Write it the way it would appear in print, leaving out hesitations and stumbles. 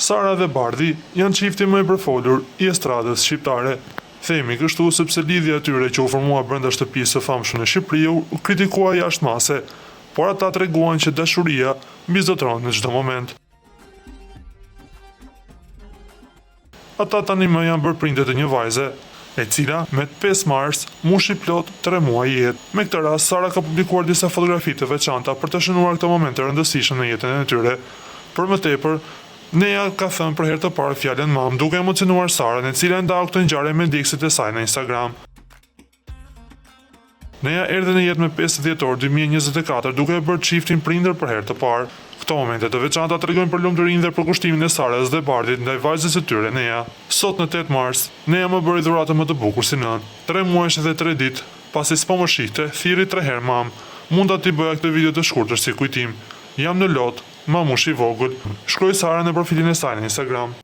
Sara dhe Bardhi janë çifti më i përfolur i estradës shqiptare. Themi kështu sepse lidhja e tyre që u formua brenda shtëpisë së famshme në Shqipëri u kritikua jashtëmase, por ata treguan që dashuria mbizotron në çdo moment. Ata tani më janë bërë prindër të një vajze, e cila me 5 mars mushi plot 3 muaj jetë. Me këtë rast, Sara ka publikuar disa fotografi të veçanta për të shënuar këto momente rëndësishme në jetën e tyre. Për më tepër, Neja ka thënë për herë të parë fjalën mam, duke emocionuar Sarën, e cila ndau këtë ngjarje me ndjekësit e saj në Instagram. Neja erdhi në jetë me 5 dhjetor 2024 duke e bërë çiftin prindër për herë të parë. Këto momente të veçanta tregojnë për lumturinë dhe për kushtimin e Sarës dhe Bardhit ndaj vajzës së tyre, Neja. Sot në 8 mars, Neja më bëri dhuratën më të bukur si nën. 3 muajsh dhe 3 ditë, pasi s'po më shihte, thirri 3 herë mam. Mund ta t'i bëja këtë video të shkurtër si kujtim. Jam në lot, mamush i vogël, shkroi Sara në profilin e saj në Instagram.